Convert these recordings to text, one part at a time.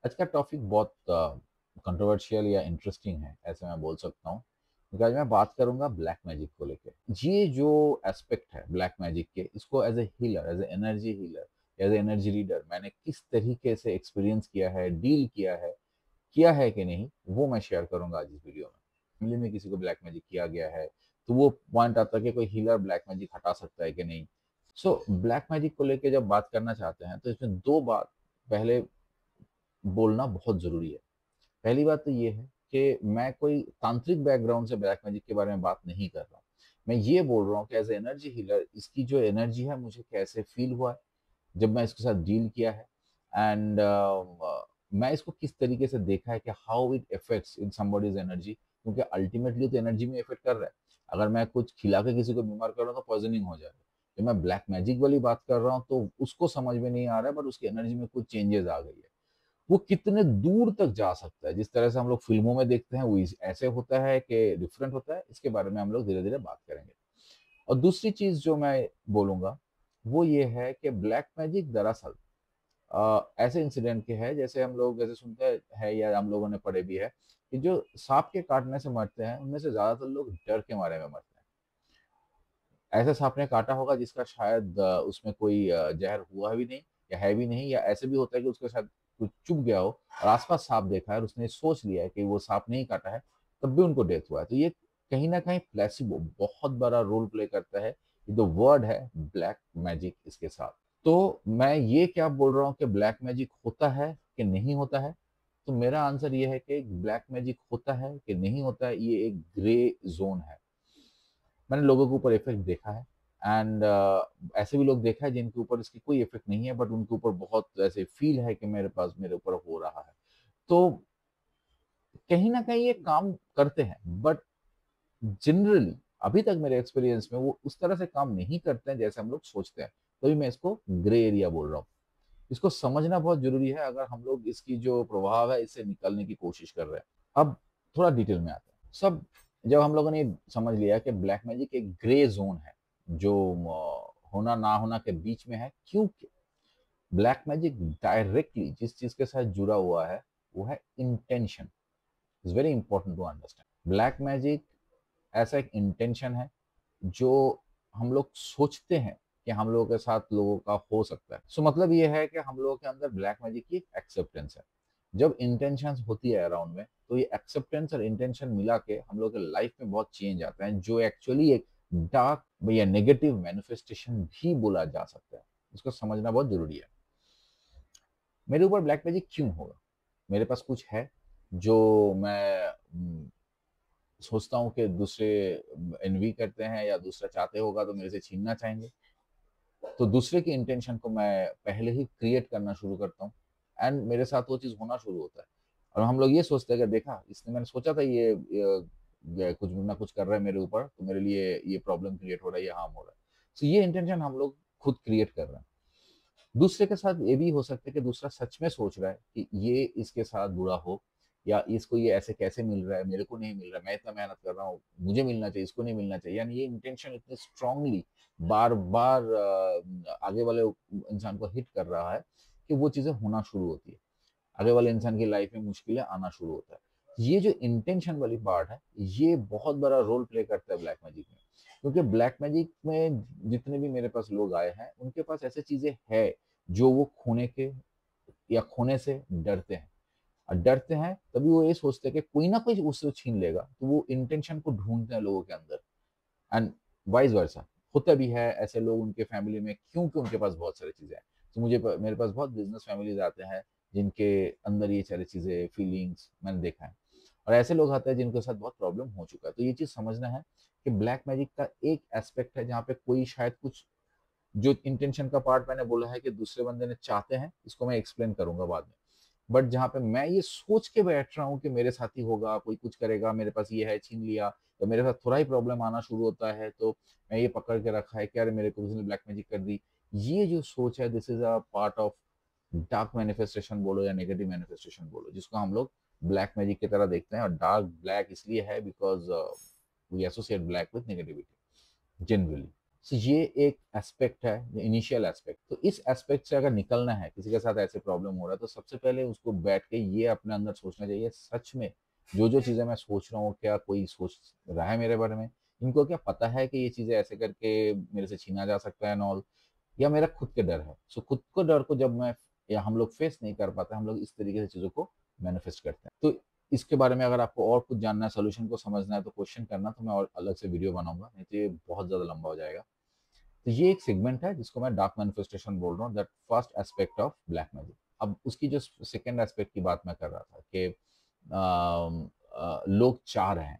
आज का टॉपिक बहुत कंट्रोवर्शियल या इंटरेस्टिंग है, ऐसे मैं बोल सकता हूँ, क्योंकि आज मैं बात करूंगा ब्लैक मैजिक को लेके। ये जो एस्पेक्ट है ब्लैक मैजिक के, इसको as a healer, as a energy healer, as a energy reader मैंने किस तरीके से एक्सपीरियंस किया है, डील किया है कि नहीं, वो मैं शेयर करूंगा आज इस वीडियो में। फैमिली में किसी को ब्लैक मैजिक किया गया है तो वो पॉइंट आता है कि कोई हीलर ब्लैक मैजिक हटा सकता है कि नहीं। सो ब्लैक मैजिक को लेके जब बात करना चाहते हैं तो इसमें दो बात पहले बोलना बहुत जरूरी है। पहली बात तो ये है कि मैं कोई तांत्रिक बैकग्राउंड से ब्लैक मैजिक के बारे में बात नहीं कर रहा हूँ। मैं ये बोल रहा हूँ कि एज एनर्जी हीलर इसकी जो एनर्जी है मुझे कैसे फील हुआ है जब मैं इसके साथ डील किया है, एंड मैं इसको किस तरीके से देखा है कि how it effects in somebody's energy, क्योंकि अल्टीमेटली तो एनर्जी में इफेक्ट कर रहा है। अगर मैं कुछ खिला के किसी को बीमार कर रहा हूँ तो पॉइजनिंग हो जाएगा। जब मैं ब्लैक मैजिक वाली बात कर रहा हूँ तो उसको समझ में नहीं आ रहा है, बट उसकी एनर्जी में कुछ चेंजेस आ गई है। वो कितने दूर तक जा सकता है, जिस तरह से हम लोग फिल्मों में देखते हैं वो ऐसे होता है कि डिफरेंट होता है, इसके बारे में हम लोग धीरे धीरे बात करेंगे। और दूसरी चीज जो मैं बोलूंगा वो ये है कि ब्लैक मैजिक दरअसल ऐसे इंसिडेंट के है, जैसे हम लोग जैसे सुनते हैं या हम लोगों ने पढ़े भी है कि जो सांप के काटने से मरते हैं उनमें से ज्यादातर लोग डर के मारे में मरते हैं। ऐसे सांप ने काटा होगा जिसका शायद उसमें कोई जहर हुआ भी नहीं या है भी नहीं, या ऐसे भी होता है कि उसके साथ कुछ चुभ गया हो और आसपास सांप देखा है और उसने सोच लिया है कि वो सांप नहीं काटा है, तब भी उनको डेथ हुआ है। तो ये कहीं ना कहीं प्लेसिबो बहुत बड़ा रोल प्ले करता है। ये जो वर्ड है ब्लैक मैजिक, इसके साथ तो मैं ये क्या बोल रहा हूँ कि ब्लैक मैजिक होता है कि नहीं होता है, तो मेरा आंसर ये है कि ब्लैक मैजिक होता है कि नहीं होता है, ये एक ग्रे जोन है। मैंने लोगों के ऊपर इफेक्ट देखा है, एंड ऐसे भी लोग देखा है जिनके ऊपर इसकी कोई इफेक्ट नहीं है, बट उनके ऊपर बहुत ऐसे फील है कि मेरे पास मेरे ऊपर हो रहा है। तो कहीं ना कहीं ये काम करते हैं, बट जनरली अभी तक मेरे एक्सपीरियंस में वो उस तरह से काम नहीं करते हैं जैसे हम लोग सोचते हैं। तभी मैं इसको ग्रे एरिया बोल रहा हूँ। इसको समझना बहुत जरूरी है अगर हम लोग इसकी जो प्रभाव है इससे निकलने की कोशिश कर रहे हैं। अब थोड़ा डिटेल में आते हैं सब। जब हम लोगों ने समझ लिया कि ब्लैक मैजिक एक ग्रे जोन है जो होना ना होना के बीच में है, क्योंकि ब्लैक मैजिक डायरेक्टली जिस चीज के साथ जुड़ा हुआ है वो है intention. Is very important to understand. Black magic ऐसा एक इंटेंशन है जो हम लोग सोचते हैं कि हम लोगों के साथ लोगों का हो सकता है। सो मतलब ये है कि हम लोगों के अंदर ब्लैक मैजिक की एक्सेप्टेंस है। जब इंटेंशन होती है अराउंड में तो ये एक्सेप्टेंस और इंटेंशन मिला के हम लोग के लाइफ में बहुत चेंज आता है, जो एक्चुअली एक डार्क या नेगेटिव मैनिफेस्टेशन भी बोला जा सकता है। इसको समझना बहुत जरूरी है। मेरे ऊपर ब्लैक मैजिक क्यों होगा? मेरे पास कुछ है जो मैं सोचता हूँ कि दूसरे एनवी करते हैं या दूसरा चाहते होगा तो मेरे से छीनना चाहेंगे, तो दूसरे की इंटेंशन को मैं पहले ही क्रिएट करना शुरू करता हूँ, एंड मेरे साथ वो चीज़ होना शुरू होता है। और हम लोग ये सोचते हैं कि देखा इसने, मैंने सोचा था ये कुछ ना कुछ कर रहा है मेरे ऊपर, तो मेरे लिए ये प्रॉब्लम क्रिएट हो रहा है, ये हार्म हो रहा है। तो ये इंटेंशन हम लोग खुद क्रिएट कर रहे हैं। दूसरे के साथ ये भी हो सकता है कि दूसरा सच में सोच रहा है कि ये इसके साथ बुरा हो, या इसको ये ऐसे कैसे मिल रहा है, मेरे को नहीं मिल रहा, मैं इतना मेहनत कर रहा हूँ, मुझे मिलना चाहिए, इसको नहीं मिलना चाहिए। यानी ये इंटेंशन इतनी स्ट्रांगली बार बार आगे वाले इंसान को हिट कर रहा है कि वो चीजें होना शुरू होती है। आगे वाले इंसान की लाइफ में मुश्किलें आना शुरू होता है। ये जो इंटेंशन वाली पार्ट है ये बहुत बड़ा रोल प्ले करता है ब्लैक मैजिक में। क्योंकि ब्लैक मैजिक में जितने भी मेरे पास लोग आए हैं उनके पास ऐसी चीजें हैं जो वो खोने के या खोने से डरते हैं। और डरते हैं तभी वो ये सोचते हैं कि कोई ना कोई उससे छीन लेगा, तो वो इंटेंशन को ढूंढते हैं लोगों के अंदर, एंड वाइस वर्सा। होता भी है ऐसे लोग उनके फैमिली में, क्योंकि उनके पास बहुत सारी चीजें हैं। तो मेरे पास बहुत बिजनेस फैमिलीज आते हैं जिनके अंदर ये सारी चीजें फीलिंग्स मैंने देखा है, और ऐसे लोग आते हैं जिनके साथ बहुत प्रॉब्लम हो चुका है। तो ये चीज समझना है कि ब्लैक मैजिक का एक एस्पेक्ट है जहाँ पे कोई शायद कुछ, जो इंटेंशन का पार्ट मैंने बोला है कि दूसरे बंदे ने चाहते हैं, इसको मैं एक्सप्लेन करूंगा बाद में। बट जहाँ पे मैं ये सोच के बैठ रहा हूँ कि मेरे साथ ही होगा, कोई कुछ करेगा, मेरे पास ये है, छीन लिया, तो मेरे साथ थोड़ा ही प्रॉब्लम आना शुरू होता है, तो मैं ये पकड़ के रखा है कि अरे मेरे को किसी ने ब्लैक मैजिक कर दी। ये जो सोच है this is a part of dark manifestation बोलो या नेगेटिव मैनिफेस्टेशन बोलो, जिसको हम लोग ब्लैक मैजिक की तरह देखते हैं। और डार्क ब्लैक इसलिए है because we associate black with negativity generally. So, ये एक एस्पेक्ट है, इनिशियल एस्पेक्ट। तो इस एस्पेक्ट से अगर निकलना है, किसी के साथ ऐसे प्रॉब्लम हो रहा है, तो सबसे पहले उसको बैठ के ये अपने अंदर सोचना चाहिए, सच में जो जो चीज़ें मैं सोच रहा हूँ, क्या कोई सोच रहा है मेरे बारे में? इनको क्या पता है कि ये चीज़ें ऐसे करके मेरे से छीना जा सकता है एंड ऑल, या मेरा खुद के डर है? सो खुद को डर को जब मैं या हम लोग फेस नहीं कर पाते, हम लोग इस तरीके से चीज़ों को मैनिफेस्ट करते हैं। तो इसके बारे में अगर आपको और कुछ जानना है, सॉल्यूशन को समझना है, तो क्वेश्चन करना, तो मैं और अलग से वीडियो बनाऊँगा, नहीं तो ये बहुत ज़्यादा लंबा हो जाएगा। तो ये एक सेगमेंट है जिसको मैं डार्क मैनिफेस्टेशन बोल रहा हूँ, that first aspect of black magic. अब उसकी जो सेकंड एस्पेक्ट की बात मैं कर रहा था कि लोग चाह रहे हैं,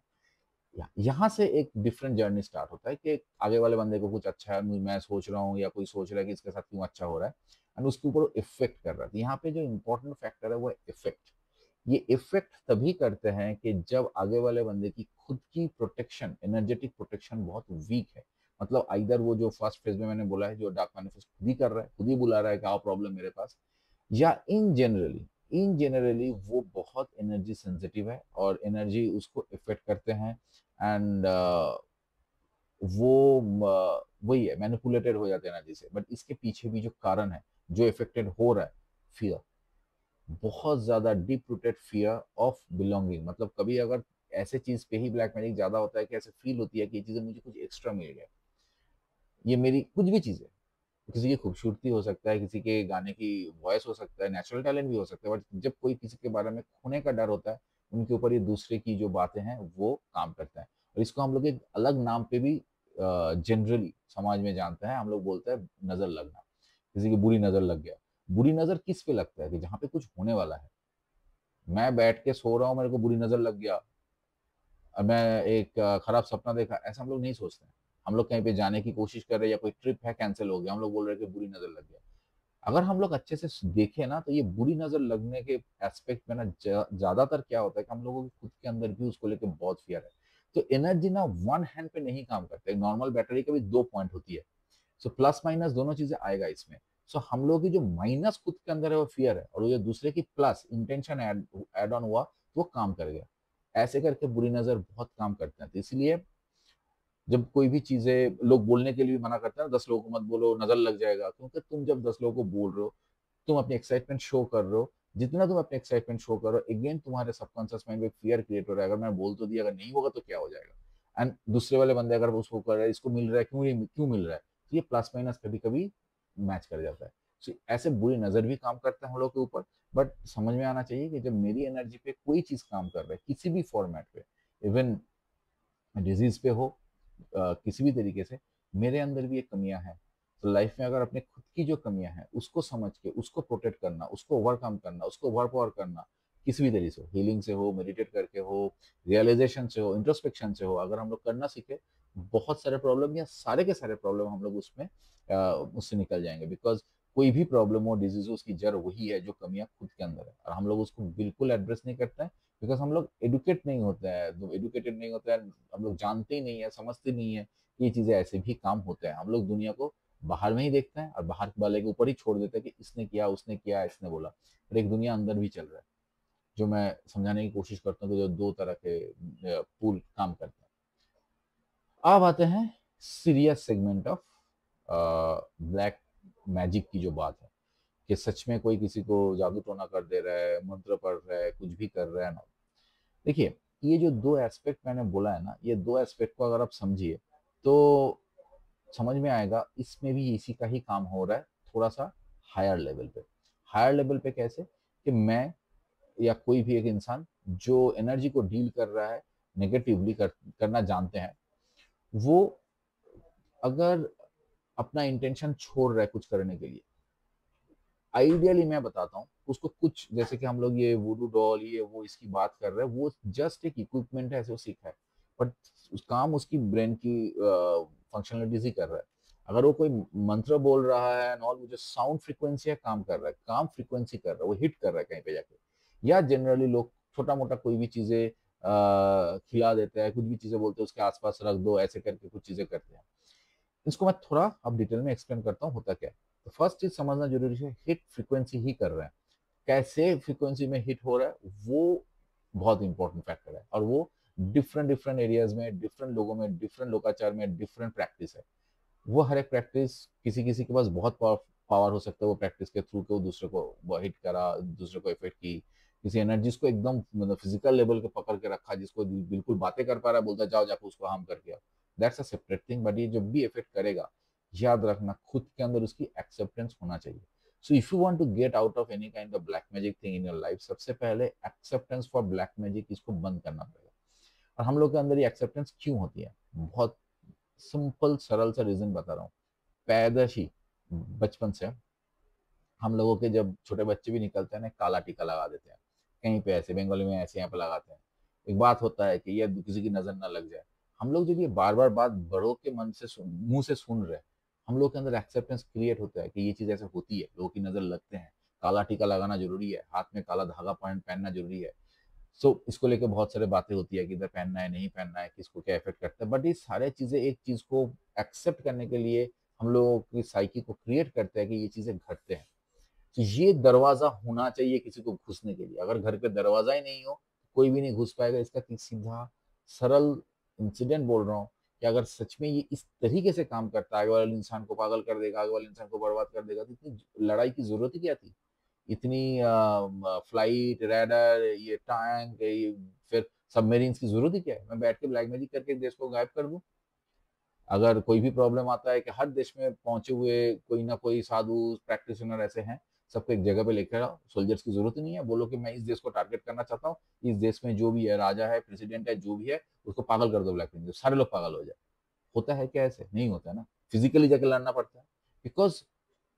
यहाँ से एक डिफरेंट जर्नी स्टार्ट होता है कि आगे वाले बंदे को कुछ अच्छा है, मैं सोच रहा हूँ या कोई सोच रहा है कि इसके साथ क्यों अच्छा हो रहा है, एंड उसके ऊपर इफेक्ट कर रहा है। तो यहाँ पे जो इम्पोर्टेंट फैक्टर है वो है इफेक्ट। ये इफेक्ट तभी करते हैं कि जब आगे वाले बंदे की खुद की प्रोटेक्शन, एनर्जेटिक प्रोटेक्शन बहुत वीक है। मतलब आइदर वो जो फर्स्ट फेज में मैंने बोला है, जो डार्क मैनिफेस्ट खुद ही कर रहा है, खुद ही बुला रहा है कि आओ प्रॉब्लम मेरे पास, या इन जनरली वो बहुत एनर्जी सेंसिटिव है और एनर्जी उसको इफेक्ट करते हैं, एंड वही है, मैनिपुलेटेड हो जाते हैं एनर्जी से। बट इसके पीछे भी जो कारण है, जो इफेक्टेड हो रहा है, फियर, बहुत ज्यादा deep rooted fear of belonging. मतलब कभी अगर ऐसे चीज पे ही ब्लैक मैजिक ज्यादा होता है कि ऐसे फील होती है कि ये चीजें मुझे कुछ एक्स्ट्रा मिल गया, ये मेरी कुछ भी चीज है, किसी की खूबसूरती हो सकता है, किसी के गाने की वॉइस हो सकता है, नेचुरल टैलेंट भी हो सकता है, बट जब कोई किसी के बारे में खोने का डर होता है, उनके ऊपर ये दूसरे की जो बातें हैं वो काम करता है। और इसको हम लोग एक अलग नाम पे भी जनरली समाज में जानते हैं, हम लोग बोलते हैं नजर लगना। किसी की बुरी नजर लग गया। बुरी नजर किस पे लगता है? कि जहाँ पे कुछ होने वाला है। मैं बैठ के सो रहा हूँ, मेरे को बुरी नजर लग गया, मैं एक खराब सपना देखा, ऐसा हम लोग नहीं सोचते हैं। हम लोग कहीं पे जाने की कोशिश कर रहे हैं, या कोई ट्रिप है कैंसिल हो गया, हम लोग बोल रहे हैं कि बुरी नजर लग गया। अगर हम लोग अच्छे से देखें ना, तो ये बुरी नजर लगने के एस्पेक्ट में ना ज्यादातर क्या होता है कि हम लोगों के खुद के अंदर भी उसको लेके बहुत फियर है। तो एनर्जी ना वन हैंड पे नहीं काम करता है, नॉर्मल बैटरी के भी दो पॉइंट होती है। सो प्लस माइनस दोनों चीजें आएगा इसमें। सो हम लोग की जो माइनस खुद के अंदर है वो फियर है, और वो जो दूसरे की प्लस इंटेंशन एड ऑन हुआ, वो काम कर गया। ऐसे करके बुरी नजर बहुत काम करते हैं। तो इसलिए जब कोई भी चीजें लोग बोलने के लिए भी मना करते हैं ना, 10 लोगों को मत बोलो नजर लग जाएगा, क्योंकि तुम जब 10 लोगों को बोल रहे हो, तुम अपनी एक्साइटमेंट शो कर रहे हो। जितना तुम अपनी एक्साइटमेंट शो कर रहे हो, अगेन तुम्हारे सबकॉन्शियस माइंड में फियर क्रिएट हो रहा है, अगर मैं बोल तो दिया, अगर नहीं होगा तो क्या हो जाएगा। एंड दूसरे वाले बंदे अगर उसको कर रहा है, इसको मिल रहा है, क्यों मिल रहा है, तो ये प्लस माइनस कभी कभी मैच कर जाता है। So, ऐसे बुरी नजर भी काम करता है हम लोग के ऊपर। बट समझ में आना चाहिए कि जब मेरी एनर्जी पे कोई चीज काम कर रहा है, किसी भी फॉर्मेट पे, इवन डिजीज पे हो, किसी भी तरीके से, मेरे अंदर भी एक कमियां हैं। तो लाइफ में अगर अपने खुद की जो कमियां हैं उसको समझ के उसको प्रोटेक्ट करना, उसको ओवरकम करना, उसको ओवर पावर करना, किसी भी तरीके से हो, हीलिंग से हो, मेडिटेट करके हो, रियलाइजेशन से हो, इंट्रोस्पेक्शन से हो, अगर हम लोग करना सीखे, बहुत सारे प्रॉब्लम या सारे के सारे प्रॉब्लम हम लोग उसमें उससे निकल जाएंगे। बिकॉज कोई भी प्रॉब्लम हो, डिजीज हो, उसकी जड़ वही है जो कमियां खुद के अंदर है, और हम लोग उसको बिल्कुल एड्रेस नहीं करते हैं। बिकॉज हम लोग एडुकेट नहीं होते हैं, तो एडुकेटेड नहीं होते हैं, हम लोग जानते ही नहीं है, समझते नहीं है कि ये चीजें ऐसे भी काम होते हैं। हम लोग दुनिया को बाहर में ही देखते हैं और बाहर वाले के ऊपर ही छोड़ देते हैं कि इसने किया, उसने किया, इसने बोला। पर एक दुनिया अंदर भी चल रहा है, जो मैं समझाने की कोशिश करता हूँ कि जो दो तरह के पुल काम करते हैं। अब आते हैं serious segment of black magic की जो बात है, कि सच में कोई किसी को जादू टोना कर दे रहा है, मंत्र पढ़ रहा है, कुछ भी कर रहा है ना। देखिए, ये जो दो एस्पेक्ट मैंने बोला है ना, ये दो एस्पेक्ट को अगर आप समझिए, तो समझ में आएगा इसमें भी इसी का ही काम हो रहा है, थोड़ा सा हायर लेवल पे। हायर लेवल पे कैसे? कि मैं या कोई भी एक इंसान जो एनर्जी को डील कर रहा है, नेगेटिवली करना जानते हैं, वो अगर अपना इंटेंशन छोड़ रहा है कुछ करने के लिए, आइडियली मैं बताता हूँ उसको, कुछ जैसे कि हम लोग ये वुडू डॉल, ये वो इसकी बात कर रहे हैं, वो जस्ट एक इक्विपमेंट है, ऐसे वो सीखा है। बट काम उसकी ब्रेन की फंक्शनलिटीज ही कर रहा है। अगर वो कोई मंत्र बोल रहा है एंड ऑल, वो जो साउंड फ्रीक्वेंसी है काम कर रहा है, काम फ्रीक्वेंसी कर रहा है, वो हिट कर रहा है कहीं पे जाके। या जनरली लोग छोटा मोटा कोई भी चीजें खिला देते हैं, कुछ भी चीजें बोलते हैं उसके आसपास रख दो, ऐसे करके कुछ चीजें करते हैं। इसको मैं थोड़ा अब डिटेल में एक्सप्लेन करता हूँ होता क्या है। तो फर्स्ट चीज समझना जरूरी है, हिट फ्रीक्वेंसी ही कर रहा है, कैसे फ्रीक्वेंसी में हिट हो रहा है, वो बहुत इंपॉर्टेंट फैक्टर है। और वो डिफरेंट डिफरेंट एरियाज में, डिफरेंट लोगों में, डिफरेंट लोकाचार में डिफरेंट प्रैक्टिस है। वो हर एक प्रैक्टिस, किसी किसी के पास बहुत पावर हो सकता है, वो प्रैक्टिस के थ्रू के वो दूसरे को वो हिट करा, दूसरे को इफेक्ट की, किसी एनर्जीज को एकदम मतलब फिजिकल लेवल पे पकड़ के रखा, जिसको बिल्कुल बातें कर पा रहा है, बोलता जाओ जाके उसको हार्म करके आओ। That's a separate thing, but ये जब भी इफेक्ट करेगा, याद रखना खुद के अंदर उसकी एक्सेप्टेंस होना चाहिए। So if you want to get out of any kind of black magic thing in your life, सबसे पहले एक्सेप्टेंस फॉर ब्लैक मैजिक इसको बंद करना पड़ेगा। और हम लोग के अंदर ये एक्सेप्टेंस क्यों होती है, बहुत सिंपल सरल सा रीजन बता रहा हूँ। पैदाशी बचपन से हम लोगों के जब छोटे बच्चे भी निकलते हैं ना, काला टीका लगा देते हैं कहीं पे, ऐसे बंगाली में ऐसे यहाँ पे लगाते हैं। एक बात होता है कि ये किसी की नजर ना लग जाए। हम लोग जब ये बार बार बात बड़ों के मन से मुंह से सुन रहे हैं, हम लोग के अंदर एक्सेप्टेंस क्रिएट होता है कि ये चीज ऐसे होती है, लोगों की नजर लगते हैं, काला टीका लगाना जरूरी है, हाथ में काला धागा पहनना जरूरी है। इसको लेके बहुत सारी बातें होती है कि इधर पहनना है नहीं पहनना है, किसको क्या इफेक्ट करता है, बट ये सारे चीजें एक चीज को एक्सेप्ट करने के लिए हम लोगों की साइकी को क्रिएट करते हैं कि ये चीजें घटते हैं। तो ये दरवाजा होना चाहिए किसी को घुसने के लिए। अगर घर पे दरवाजा ही नहीं हो, कोई भी नहीं घुस पाएगा। इसका सीधा सरल इंसिडेंट बोल रहा हूँ कि अगर सच में ये इस तरीके से काम करता है, आगे वाले इंसान को पागल कर देगा, आगे वाले इंसान को बर्बाद कर देगा, तो इतनी लड़ाई की जरूरत ही क्या थी? इतनी फ्लाइट रैडर, ये टैंक, ये फिर सबमरीन्स की जरूरत ही क्या है? मैं बैठ के ब्लैक मैजिक करके देश को गायब कर दूं। अगर कोई भी प्रॉब्लम आता है कि हर देश में पहुंचे हुए कोई ना कोई साधु प्रैक्टिशनर ऐसे हैं, सबको एक जगह पे लेकर आओ, सोल्जर्स की जरूरत ही नहीं है। बोलो कि मैं इस देश को टारगेट करना चाहता हूँ, इस देश में जो भी है, राजा है, प्रेसिडेंट है, जो भी है, उसको पागल कर दो ब्लैक मैजिक, सारे लोग पागल हो जाए। होता है क्या? ऐसे नहीं होता है ना। फिजिकली जाके लड़ना पड़ता है, बिकॉज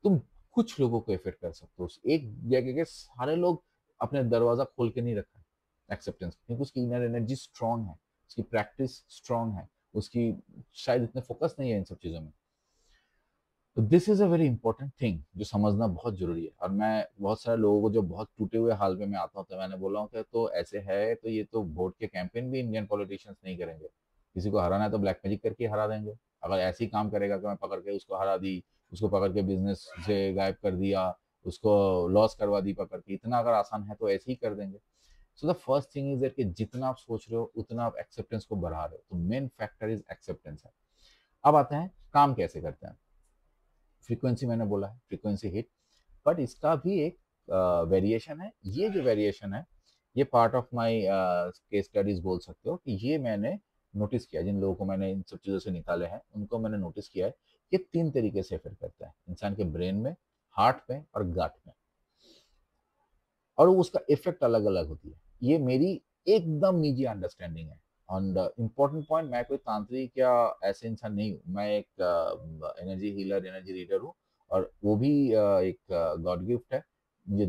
तुम कुछ लोगों को इफेक्ट कर सकते हो, एक जगह के सारे लोग अपने दरवाजा खोल के नहीं रखा है एक्सेप्टेंस, क्योंकि उसकी इनर एनर्जी स्ट्रांग है, उसकी प्रैक्टिस स्ट्रांग है, उसकी शायद इतने फोकस नहीं है इन सब चीजों में। तो this is a very important thing जो समझना बहुत जरूरी है। और मैं बहुत सारे लोगों को जो बहुत टूटे हुए हाल में मैं आता हूँ, तो मैंने बोला हूँ कि तो ऐसे है तो ये तो वोट के कैंपेन भी इंडियन पॉलिटिशियंस नहीं करेंगे। किसी को हराना है तो ब्लैक मैजिक करके हरा देंगे। अगर ऐसे ही काम करेगा कि मैं पकड़ के उसको हरा दी, उसको पकड़ के बिजनेस से गायब कर दिया, उसको लॉस करवा दी पकड़ के, इतना अगर आसान है तो ऐसे ही कर देंगे। So the first thing is that कि जितना आप सोच रहे हो उतना आप एक्सेप्टेंस को बढ़ा रहे हो, तो मेन फैक्टर इज एक्सेप्टेंस है। अब आते हैं काम कैसे करते हैं। फ्रीक्वेंसी मैंने बोला है, फ्रीक्वेंसी हिट, बट इसका भी एक वेरिएशन है। ये जो वेरिएशन है, ये part of my case studies बोल सकते हो कि ये मैंने नोटिस किया, जिन लोगों को मैंने इन सब चीज़ों से निकाले हैं उनको मैंने नोटिस किया है कि 3 तरीके से इफेक्ट करता है इंसान के ब्रेन में, हार्ट में और गट में, और उसका इफेक्ट अलग अलग होती है। ये मेरी एकदम निजी अंडरस्टैंडिंग है। एंड इम्पोर्टेंट पॉइंट, मैं कोई तांत्रिक या ऐसे इंसान नहीं हूँ, मैं एक एनर्जी हीलर, एनर्जी रीडर हूँ। और वो भी एक गॉड गिफ्ट है मुझे।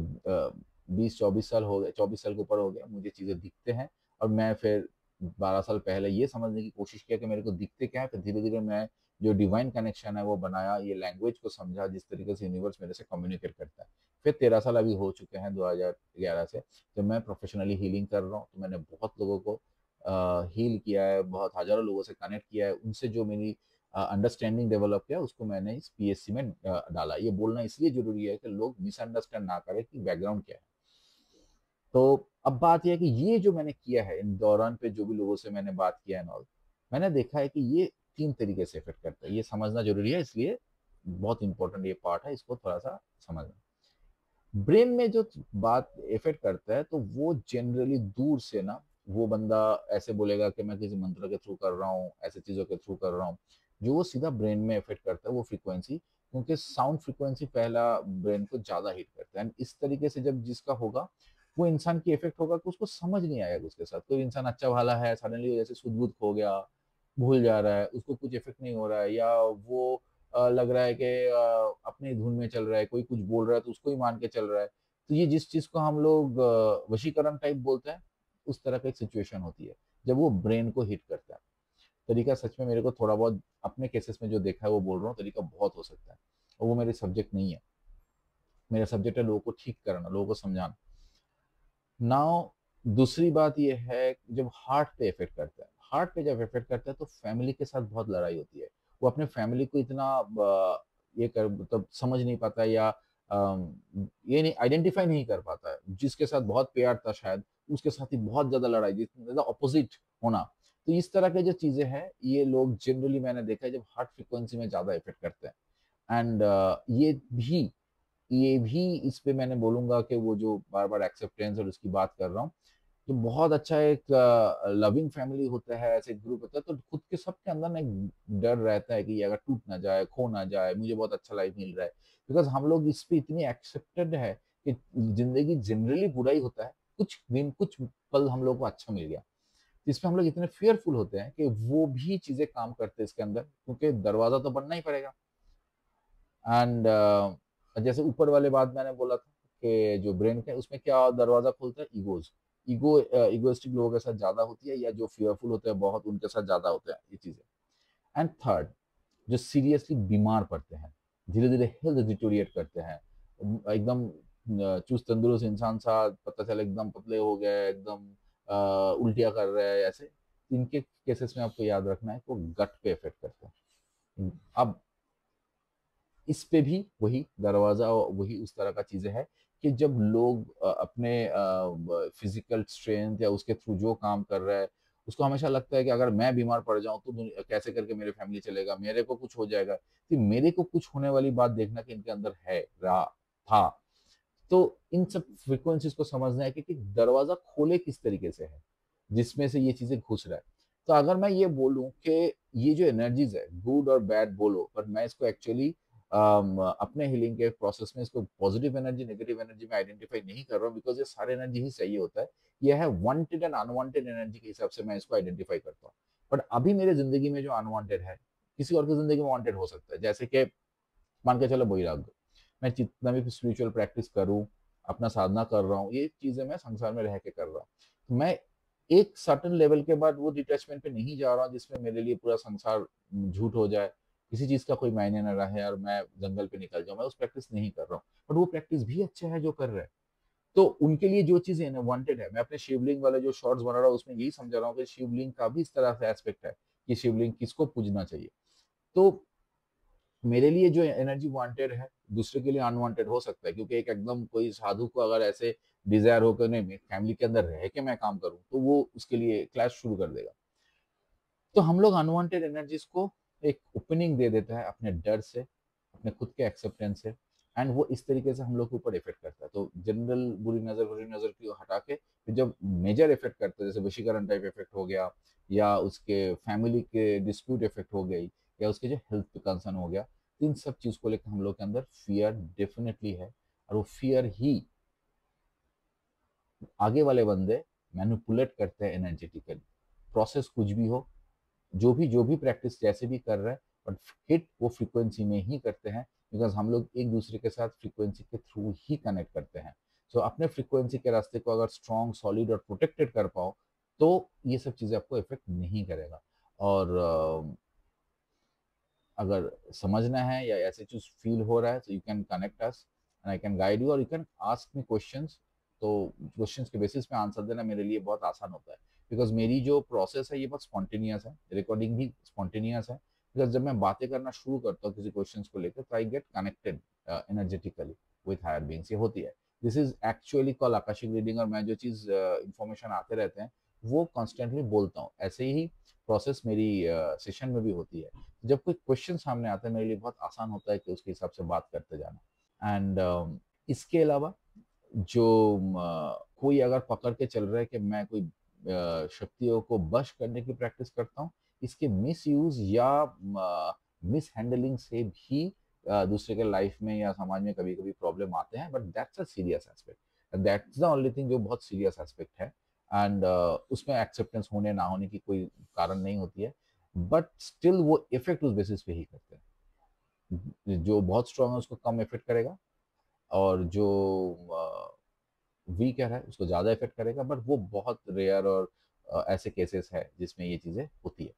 20-24 साल हो गए, 24 साल के ऊपर हो गया, मुझे चीज़ें दिखते हैं। और मैं फिर 12 साल पहले ये समझने की कोशिश किया कि मेरे को दिखते क्या है, फिर धीरे धीरे मैं जो डिवाइन कनेक्शन है वो बनाया, ये लैंग्वेज को समझा जिस तरीके से यूनिवर्स मेरे से कम्युनिकेट करता है। फिर 13 साल अभी हो चुके हैं 2011 से, जब मैं प्रोफेशनली हीलिंग कर रहा हूँ। तो मैंने बहुत लोगों को हील किया है, बहुत हजारों लोगों से कनेक्ट किया है, उनसे जो मेरी अंडरस्टैंडिंग डेवलप किया उसको मैंने इस पीएससी में डाला। ये बोलना इसलिए जरूरी है कि लोग मिसअंडरस्टैंड ना करें कि बैकग्राउंड क्या है। तो अब बात यह है कि ये जो मैंने किया है इन दौरान पे, जो भी लोगों से मैंने बात किया है नॉल, मैंने देखा है कि ये 3 तरीके से इफेक्ट करता है। ये समझना जरूरी है, इसलिए बहुत इंपॉर्टेंट ये पार्ट है, इसको थोड़ा सा समझना। ब्रेन में जो बात इफेक्ट करता है, तो वो जनरली दूर से ना, वो बंदा ऐसे बोलेगा कि मैं किसी मंत्र के थ्रू कर रहा हूँ, ऐसे चीजों के थ्रू कर रहा हूँ। जो वो सीधा ब्रेन में इफेक्ट करता है वो फ्रीक्वेंसी, क्योंकि साउंड फ्रीक्वेंसी पहला ब्रेन को ज्यादा हिट करता है। And इस तरीके से जब जिसका होगा, वो इंसान की इफेक्ट होगा कि उसको समझ नहीं आएगा उसके साथ। कोई इंसान अच्छा वाला है, सडनली जैसे सुध बुध खो गया, भूल जा रहा है, उसको कुछ इफेक्ट नहीं हो रहा है, या वो लग रहा है कि अपनी धुन में चल रहा है, कोई कुछ बोल रहा है तो उसको ही मान के चल रहा है। तो ये जिस चीज को हम लोग वशीकरण टाइप बोलते हैं, उस तरह का एक सिचुएशन होती है जब वो ब्रेन को हिट करता है। तरीका सच में मेरे को थोड़ा बहुत अपने केसेस में जो देखा है वो बोल रहा हूँ, तरीका बहुत हो सकता है, और वो मेरे सब्जेक्ट नहीं है। मेरा सब्जेक्ट है लोगों को ठीक करना, लोगों को समझाना। नाउ दूसरी बात ये है, जब हार्ट पे इफेक्ट करता है, हार्ट पे जब इफेक्ट करता है तो फैमिली के साथ बहुत लड़ाई होती है। वो अपने फैमिली को इतना ये कर मतलब समझ नहीं पाता, या ये नहीं आइडेंटिफाई नहीं कर पाता है। जिसके साथ बहुत प्यार था शायद, उसके साथ ही बहुत ज्यादा लड़ाई, जिससे अपोजिट होना। तो इस तरह के जो चीज़ें हैं, ये लोग जनरली मैंने देखा है जब हार्ट फ्रीक्वेंसी में ज़्यादा इफ़ेक्ट करते हैं। एंड ये भी इस पे मैंने बोलूँगा कि वो जो बार-बार एक्सेप्टेंस और उसकी बात कर रहा हूँ, तो बहुत अच्छा एक लविंग फैमिली होता है, ऐसे ग्रुप होता है, तो खुद के सबके अंदर ना एक डर रहता है कि ये अगर टूट ना जाए, खो ना जाए, मुझे बहुत अच्छा लाइफ मिल रहा है। बिकॉज़ हम लोग इस पे इतनी एक्सेप्टेड है कि ज़िंदगी जनरली बुरा ही होता है, कुछ दिन, कुछ पल हम लोग को अच्छा मिल गया। तो इसमें हम लोग इतने फ़ियरफुल होते हैं कि वो भी चीज़ें काम करते हैं इसके अंदर, क्योंकि दरवाज़ा तो बनना ही पड़ेगा। एंड जैसे ऊपर वाले बात मैंने बोला था कि जो ब्रेन का है उसमें क्या दरवाजा खोलता है, इगोइस्टिक लोगों के साथ ज्यादा होती है, या जो फियरफुल होते हैं बहुत उनके साथ ज्यादा होते हैं ये चीजें। एंड थर्ड, जो सीरियसली बीमार पड़ते हैं, धीरे धीरे हेल्थ डिटोरिएट करते हैं, एकदम चुस्त तंदुरुस्त इंसान सा पता चला एकदम पतले हो गए, एकदम उल्टियाँ कर रहे हैं ऐसे, इनके केसेस में आपको याद रखना है कि वो गट पे इफेक्ट करते हैं। अब इस पे भी वही दरवाजा, वही उस तरह का चीजें है कि जब लोग अपने फिजिकल स्ट्रेंथ या उसके थ्रू जो काम कर रहा है, उसको हमेशा लगता है कि अगर मैं बीमार पड़ जाऊं तो कैसे करके मेरे फैमिली चलेगा, मेरे को कुछ हो जाएगा, तो मेरे को कुछ होने वाली बात देखना कि इनके अंदर है, रहा था। तो इन सब फ्रीक्वेंसीज को समझना है कि दरवाजा खोले किस तरीके से है, जिसमें से ये चीजें घुस रहा है। तो अगर मैं ये बोलूं कि ये जो एनर्जीज है, गुड और बैड बोलो, पर मैं इसको एक्चुअली अपने हीलिंग के प्रोसेस में इसको पॉजिटिव एनर्जी नेगेटिव एनर्जी में आइडेंटिफाई नहीं कर रहा हूँ, बिकॉज ये सारे एनर्जी ही सही होता है। यह है वांटेड एंड अनवांटेड एनर्जी के हिसाब से मैं इसको आइडेंटिफाई करता हूँ। बट अभी मेरे जिंदगी में जो अनवांटेड है, किसी और की जिंदगी में वांटेड हो सकता है। जैसे कि मान के चलो वैराग्य, मैं जितना भी स्पिरिचुअल प्रैक्टिस करूं, अपना साधना कर रहा हूँ, ये चीजें मैं संसार में रह के कर रहा हूँ, मैं एक सर्टन लेवल के बाद वो डिटैचमेंट पे नहीं जा रहा हूँ जिसमें मेरे लिए पूरा संसार झूठ हो जाए, किसी चीज का कोई मायने न रहे और मैं जंगल पे निकल जाऊं। मैं उस प्रैक्टिस नहीं कर रहा हूँ, बट वो प्रैक्टिस भी अच्छा है जो कर रहे हैं। तो उनके लिए जो चीजें वांटेड है, मैं अपने शिवलिंग वाले जो शॉर्ट्स बना रहा हूँ उसमें यही समझा रहा हूँ कि शिवलिंग का भी इस तरह से एस्पेक्ट है कि शिवलिंग किसको पूजना चाहिए। तो मेरे लिए जो एनर्जी वांटेड है, दूसरे के लिए अनवांटेड हो सकता है, क्योंकि एक एकदम कोई साधु को अगर ऐसे डिजायर हो कि नहीं मैं फैमिली के अंदर रह के मैं काम करूं, तो वो उसके लिए क्लैश शुरू कर देगा। तो हम लोग अनवांटेड एनर्जीज को एक ओपनिंग दे देता है अपने डर से, अपने खुद के एक्सेप्टेंस से, एंड वो इस तरीके से हम लोग के ऊपर इफेक्ट करता है। तो जनरल बुरी नजर की हटा के फिर जब मेजर इफेक्ट करता है, जैसे वशीकरण टाइप इफेक्ट हो गया, या उसके फैमिली के डिस्प्यूट इफेक्ट हो गई, या उसके जो हेल्थ पे कंसर्न हो गया, तो इन सब चीज को लेकर हम लोग के अंदर फियर डेफिनेटली है। और वो फियर ही आगे वाले बंदे मैनिपुलेट करते हैं एनर्जेटिकली। प्रोसेस कुछ भी हो, जो भी प्रैक्टिस जैसे भी कर रहे हैं, बट हिट वो फ्रीक्वेंसी में ही करते हैं, बिकॉज हम लोग एक दूसरे के साथ फ्रीक्वेंसी के थ्रू ही कनेक्ट करते हैं। सो अपने फ्रीक्वेंसी के रास्ते को अगर स्ट्रॉन्ग, सॉलिड और प्रोटेक्टेड कर पाओ, तो ये सब चीज़ें आपको इफेक्ट नहीं करेगा। और अगर समझना है या ऐसे चीज फील हो रहा है, तो you can connect us and I can guide you, और you can ask me questions. तो क्वेश्चंस के बेसिस पे आंसर देना मेरे लिए बहुत आसान होता है, बिकॉज मेरी जो प्रोसेस है ये बहुत स्पॉन्टेनियस है, रिकॉर्डिंग भी स्पॉन्टेनियस है। बिकॉज जब मैं बातें करना शुरू करता हूँ किसी क्वेश्चंस को लेकर, तो I get connected energetically with higher beings. ये होती है, this is actually call akashic reading. और मैं जो चीज़ इंफॉर्मेशन आते रहते हैं वो कॉन्स्टेंटली बोलता हूँ। ऐसे ही प्रोसेस मेरी सेशन में भी होती है। जब कोई क्वेश्चन सामने आता है, मेरे लिए बहुत आसान होता है कि उसके हिसाब से बात करते जाना। एंड इसके अलावा जो कोई अगर पकड़ के चल रहा है कि मैं कोई शक्तियों को बश करने की प्रैक्टिस करता हूँ, इसके मिस यूज या मिस हैंडलिंग से भी दूसरे के लाइफ में या समाज में कभी कभी प्रॉब्लम आते हैं, but that's a serious aspect, that's the only thing जो बहुत सीरियस एस्पेक्ट है। एंड उसमें एक्सेप्टेंस होने ना होने की कोई कारण नहीं होती है, बट स्टिल वो इफेक्ट उस बेसिस पे ही करते हैं। जो बहुत स्ट्रांग है उसको कम इफेक्ट करेगा, और जो वीक है उसको ज़्यादा इफेक्ट करेगा, बट वो बहुत रेयर और ऐसे केसेस है जिसमें ये चीज़ें होती है।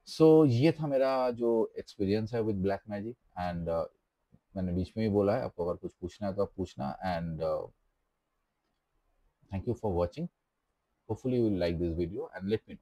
सो ये था मेरा जो एक्सपीरियंस है विद ब्लैक मैजिक। एंड मैंने बीच में भी बोला है, आपको अगर कुछ पूछना है तो आप पूछना। And thank you for watching, hopefully you will like this video and let me know.